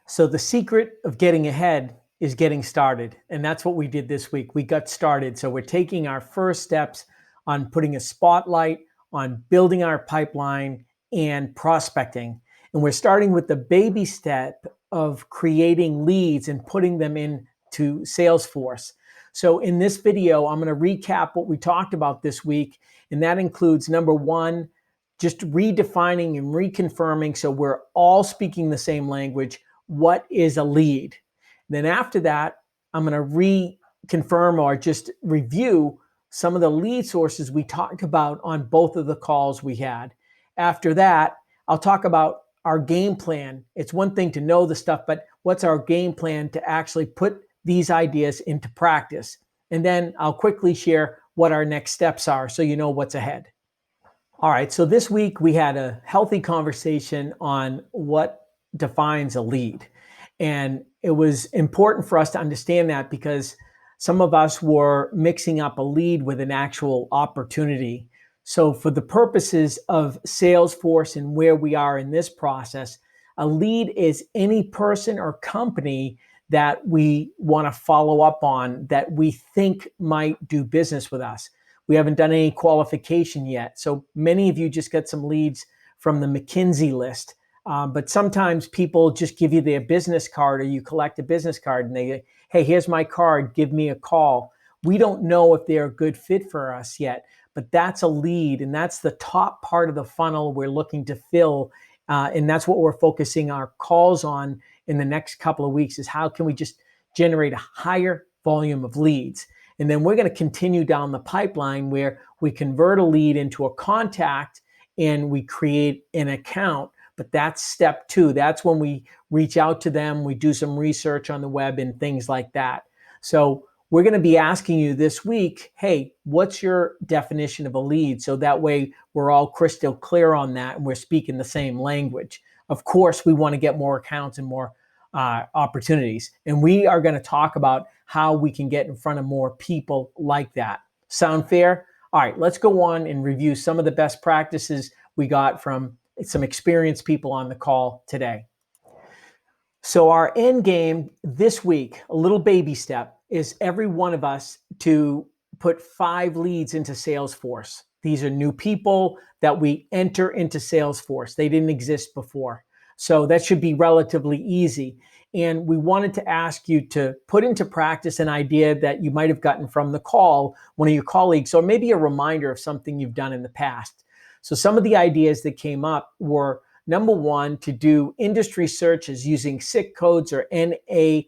So the secret of getting ahead is getting started. And that's what we did this week. We got started. So we're taking our first steps on putting a spotlight on building our pipeline and prospecting. And we're starting with the baby step of creating leads and putting them into Salesforce. So in this video, I'm going to recap what we talked about this week. And that includes number one, just redefining and reconfirming so we're all speaking the same language. What is a lead? Then after that, I'm going to reconfirm or just review some of the lead sources we talked about on both of the calls we had. After that, I'll talk about our game plan. It's one thing to know the stuff, but what's our game plan to actually put these ideas into practice? And then I'll quickly share what our next steps are so you know what's ahead. All right, so this week we had a healthy conversation on what defines a lead. And it was important for us to understand that because some of us were mixing up a lead with an actual opportunity. So for the purposes of Salesforce and where we are in this process, a lead is any person or company that we want to follow up on that we think might do business with us. We haven't done any qualification yet. So many of you just got some leads from the McKinsey list. But sometimes people just give you their business card or you collect a business card and they, hey, here's my card, give me a call. We don't know if they're a good fit for us yet, but that's a lead and that's the top part of the funnel we're looking to fill. And that's what we're focusing our calls on in the next couple of weeks is how can we just generate a higher volume of leads? And then we're going to continue down the pipeline where we convert a lead into a contact and we create an account. But that's step two. That's when we reach out to them. We do some research on the web and things like that. So we're going to be asking you this week, hey, what's your definition of a lead? So that way we're all crystal clear on that and we're speaking the same language. Of course, we want to get more accounts and more opportunities. And we are going to talk about how we can get in front of more people like that. Sound fair? All right, let's go on and review some of the best practices we got from some experienced people on the call today. So our end game this week, a little baby step, is every one of us to put 5 leads into Salesforce. These are new people that we enter into Salesforce. They didn't exist before. So that should be relatively easy. And we wanted to ask you to put into practice an idea that you might have gotten from the call, one of your colleagues, or maybe a reminder of something you've done in the past. So some of the ideas that came up were, number one, to do industry searches using SIC codes or NAICS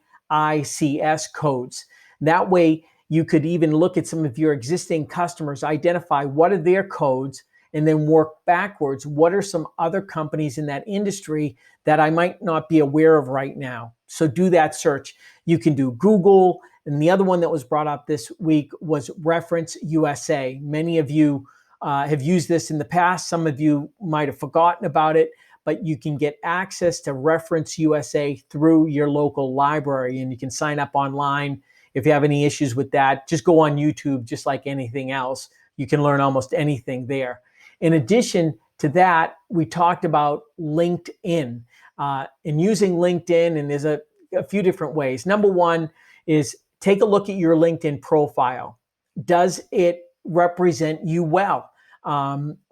codes. That way you could even look at some of your existing customers, identify what are their codes, and then work backwards. What are some other companies in that industry that I might not be aware of right now? So do that search. You can do Google. And the other one that was brought up this week was Reference USA. Many of you have used this in the past. Some of you might have forgotten about it, but you can get access to Reference USA through your local library and you can sign up online. If you have any issues with that, just go on YouTube, just like anything else. You can learn almost anything there. In addition to that, we talked about LinkedIn and using LinkedIn, and there's a few different ways. Number one is take a look at your LinkedIn profile. Does it represent you well?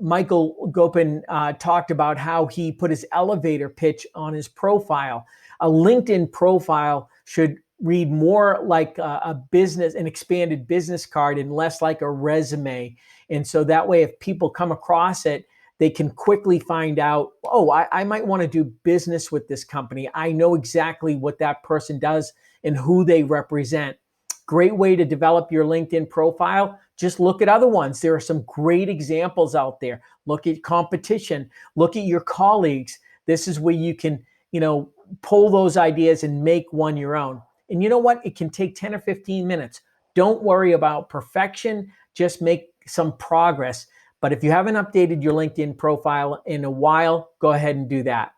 Michael Gopin talked about how he put his elevator pitch on his profile. A LinkedIn profile should read more like a business, an expanded business card, and less like a resume. And so that way, if people come across it, they can quickly find out, oh, I might want to do business with this company. I know exactly what that person does and who they represent. Great way to develop your LinkedIn profile. Just look at other ones. There are some great examples out there. Look at competition. Look at your colleagues. This is where you can, pull those ideas and make one your own. And you know what? It can take 10 or 15 minutes. Don't worry about perfection. Just make some progress. But if you haven't updated your LinkedIn profile in a while, go ahead and do that.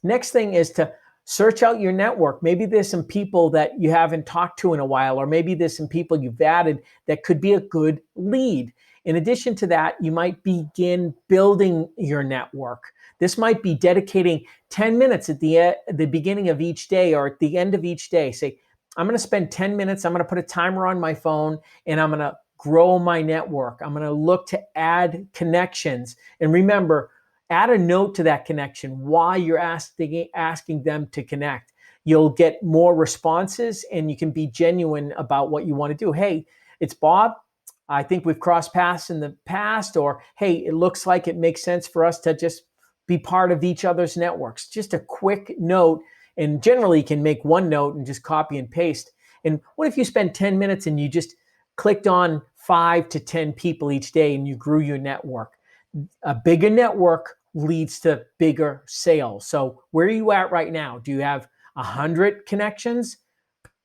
Next thing is to search out your network. Maybe there's some people that you haven't talked to in a while, or maybe there's some people you've added that could be a good lead. In addition to that, you might begin building your network. This might be dedicating 10 minutes at the beginning of each day or at the end of each day. Say, I'm going to spend 10 minutes. I'm going to put a timer on my phone and I'm going to grow my network. I'm going to look to add connections. And remember, add a note to that connection why you're asking them to connect. You'll get more responses and you can be genuine about what you want to do. Hey, it's Bob. I think we've crossed paths in the past, or hey, it looks like it makes sense for us to just be part of each other's networks. Just a quick note, and generally you can make one note and just copy and paste. And what if you spend 10 minutes and you just clicked on 5 to 10 people each day and you grew your network? A bigger network leads to bigger sales. So where are you at right now? Do you have 100 connections?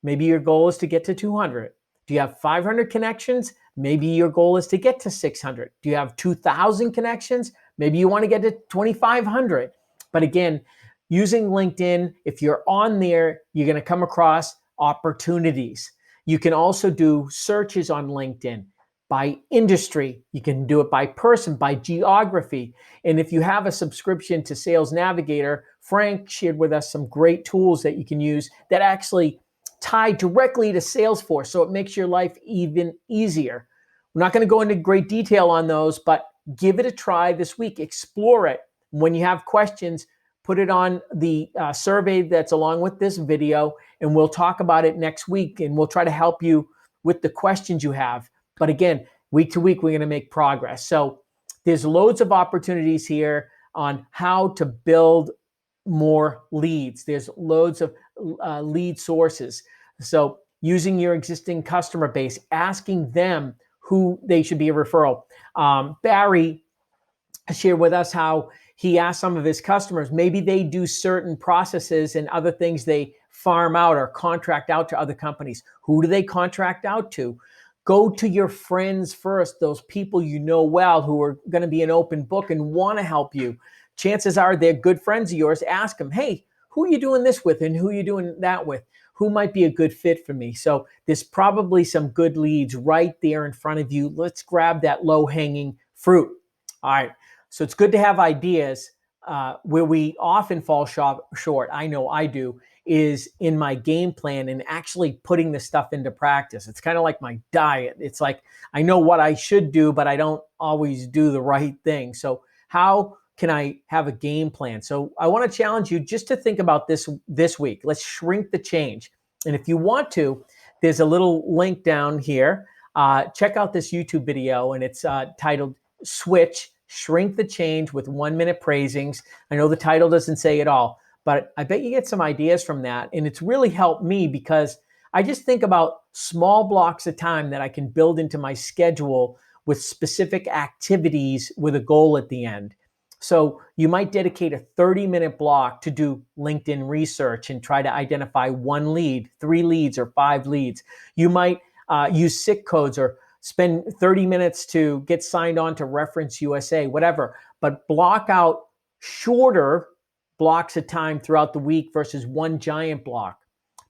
Maybe your goal is to get to 200. Do you have 500 connections? Maybe your goal is to get to 600. Do you have 2,000 connections? Maybe you want to get to 2,500. But again, using LinkedIn, if you're on there, you're going to come across opportunities. You can also do searches on LinkedIn by industry. You can do it by person, by geography. And if you have a subscription to Sales Navigator, Frank shared with us some great tools that you can use that actually tie directly to Salesforce, so it makes your life even easier. We're not going to go into great detail on those, but give it a try this week. Explore it. When you have questions, put it on the survey that's along with this video, and we'll talk about it next week, and we'll try to help you with the questions you have. But again, week to week, we're going to make progress. So there's loads of opportunities here on how to build more leads. There's loads of lead sources. So using your existing customer base, asking them who they should be a referral. Barry shared with us how he asked some of his customers, maybe they do certain processes and other things they farm out or contract out to other companies. Who do they contract out to? Go to your friends first, those people you know well who are going to be an open book and want to help you. Chances are they're good friends of yours. Ask them, hey, who are you doing this with and who are you doing that with? Who might be a good fit for me? So there's probably some good leads right there in front of you. Let's grab that low-hanging fruit. All right. So it's good to have ideas. Where we often fall short, I know I do, is in my game plan and actually putting this stuff into practice. It's kind of like my diet. It's like I know what I should do, but I don't always do the right thing. So how can I have a game plan? So I want to challenge you just to think about this week. Let's shrink the change. And if you want to, there's a little link down here. Check out this YouTube video, and it's titled Switch, Shrink the Change with 1 Minute Praisings. I know the title doesn't say it all, but I bet you get some ideas from that. And it's really helped me because I just think about small blocks of time that I can build into my schedule with specific activities with a goal at the end. So you might dedicate a 30-minute block to do LinkedIn research and try to identify 1 lead, 3 leads, or 5 leads. You might use SIC codes or spend 30 minutes to get signed on to Reference USA, whatever. But block out shorter blocks of time throughout the week versus one giant block.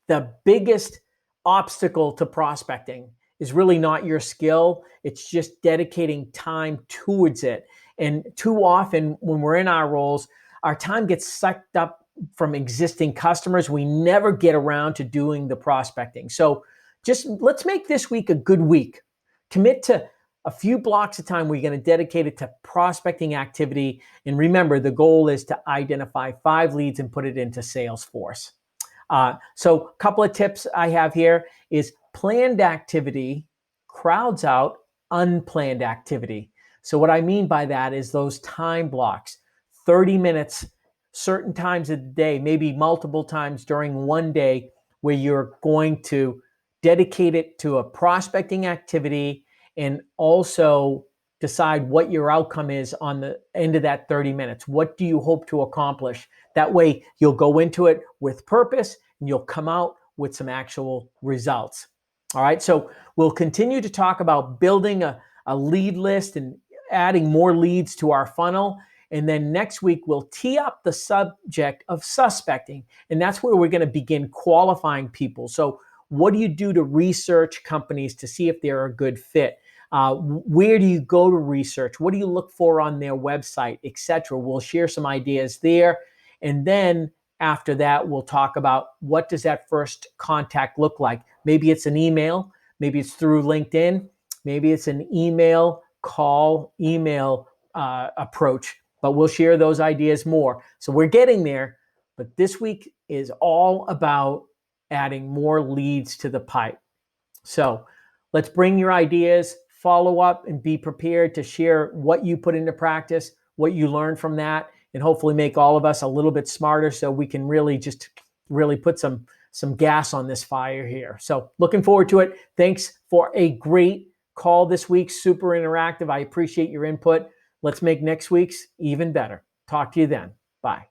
The biggest obstacle to prospecting is really not your skill. It's just dedicating time towards it. And too often when we're in our roles, our time gets sucked up from existing customers. We never get around to doing the prospecting. So just let's make this week a good week. Commit to a few blocks of time where you're going to dedicate it to prospecting activity. And remember, the goal is to identify 5 leads and put it into Salesforce. So a couple of tips I have here is planned activity crowds out unplanned activity. So what I mean by that is those time blocks, 30 minutes, certain times of the day, maybe multiple times during one day, where you're going to dedicate it to a prospecting activity and also decide what your outcome is on the end of that 30 minutes. What do you hope to accomplish? That way you'll go into it with purpose and you'll come out with some actual results. All right, so we'll continue to talk about building a lead list and adding more leads to our funnel. And then next week, we'll tee up the subject of suspecting. And that's where we're going to begin qualifying people. So what do you do to research companies to see if they're a good fit? Where do you go to research? What do you look for on their website, etc.? We'll share some ideas there. And then after that, we'll talk about what does that first contact look like. Maybe it's an email. Maybe it's through LinkedIn. Maybe it's an email, call, email approach. But we'll share those ideas more. So we're getting there. But this week is all about adding more leads to the pipe. So let's bring your ideas, follow up, and be prepared to share what you put into practice, what you learned from that, and hopefully make all of us a little bit smarter so we can really put some gas on this fire here. So looking forward to it. Thanks for a great call this week. Super interactive. I appreciate your input. Let's make next week's even better. Talk to you then. Bye.